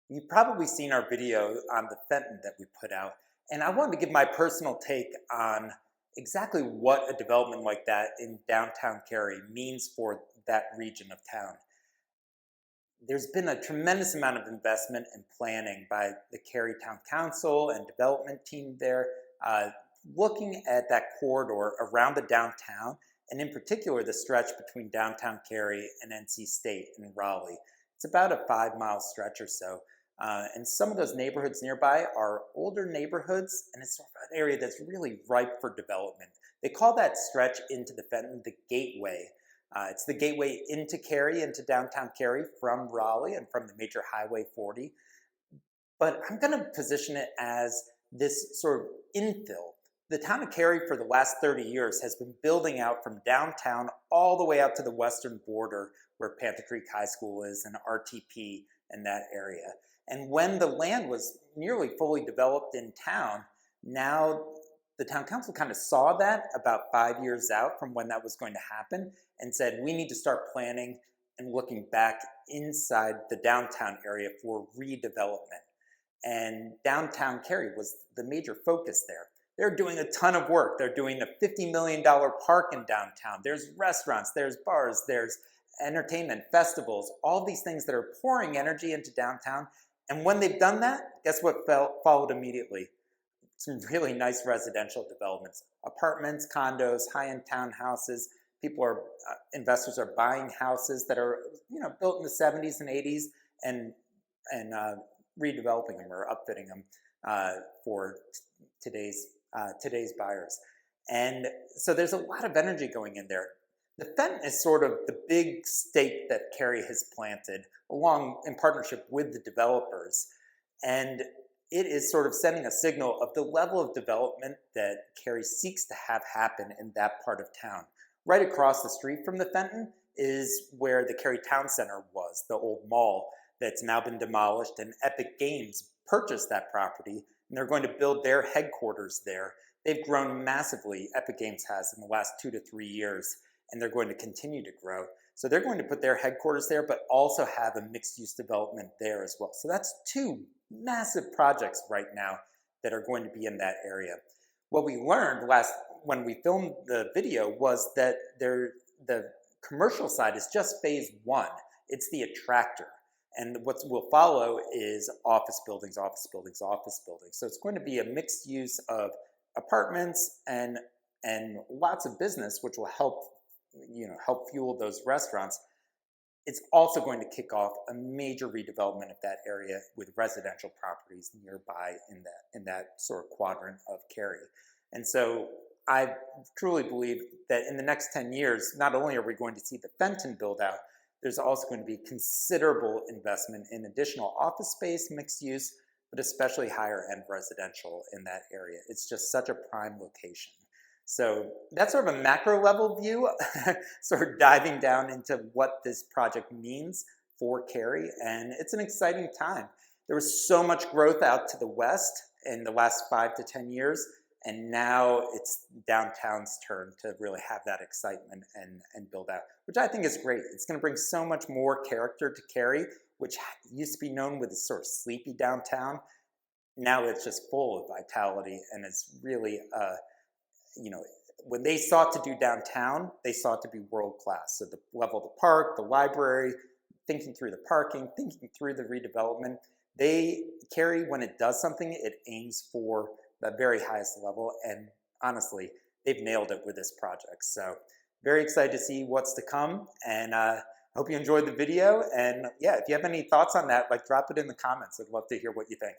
You've probably seen our video on the Fenton that we put out, and I wanted to give my personal take on exactly what a development like that in downtown Cary means for that region of town. There's been a tremendous amount of investment and planning by the Cary Town Council and development team there, uh, looking at that corridor around the downtown, and in particular the stretch between downtown Cary and NC State in Raleigh. It's about a 5 mile stretch or so. And some of those neighborhoods nearby are older neighborhoods, and it's sort of an area that's really ripe for development. They call that stretch into the Fenton the Gateway. It's the gateway into Cary, into downtown Cary from Raleigh and from the major Highway 40. But I'm going to position it as this sort of infill. The town of Cary for the last 30 years has been building out from downtown all the way out to the western border where Panther Creek High School is and RTP and that area. And when the land was nearly fully developed in town, now the town council kind of saw that about 5 years out from when that was going to happen and said, we need to start planning and looking back inside the downtown area for redevelopment. And downtown Cary was the major focus there. They're doing a ton of work. They're doing a $50 million park in downtown. There's restaurants, there's bars, there's entertainment, festivals, all these things that are pouring energy into downtown. And when they've done that, guess what followed immediately? Some really nice residential developments, apartments, condos, high-end townhouses. Investors are buying houses that are, built in the 70s and 80s and redeveloping them or upfitting them for today's buyers. And so there's a lot of energy going in there. The Fenton is sort of the big stake that Cary has planted along in partnership with the developers. And it is sort of sending a signal of the level of development that Cary seeks to have happen in that part of town. Right across the street from the Fenton is where the Cary Town Center was, the old mall that's now been demolished, and Epic Games purchased that property, and they're going to build their headquarters there. They've grown massively, Epic Games has, in the last 2 to 3 years, and they're going to continue to grow. So they're going to put their headquarters there, but also have a mixed-use development there as well. So that's two massive projects right now that are going to be in that area. What we learned when we filmed the video was that the commercial side is just phase one. It's the attractor. And what will follow is office buildings, office buildings, office buildings. So it's going to be a mixed use of apartments and lots of business, which will help fuel those restaurants. It's also going to kick off a major redevelopment of that area with residential properties nearby in that sort of quadrant of Cary. And so I truly believe that in the next 10 years, not only are we going to see the Fenton build out, there's also going to be considerable investment in additional office space, mixed use, but especially higher end residential in that area. It's just such a prime location. So that's sort of a macro level view, sort of diving down into what this project means for Cary, and it's an exciting time. There was so much growth out to the west in the last 5 to 10 years, and now it's downtown's turn to really have that excitement and build out, which I think is great. It's going to bring so much more character to Cary, which used to be known with this sort of sleepy downtown. Now it's just full of vitality, and it's really when they sought to do downtown, they sought to be world-class. So the level of the park, the library, thinking through the parking, thinking through the redevelopment. Cary, when it does something, it aims for the very highest level. And honestly, they've nailed it with this project. So very excited to see what's to come. And I hope you enjoyed the video. And yeah, if you have any thoughts on that, drop it in the comments. I'd love to hear what you think.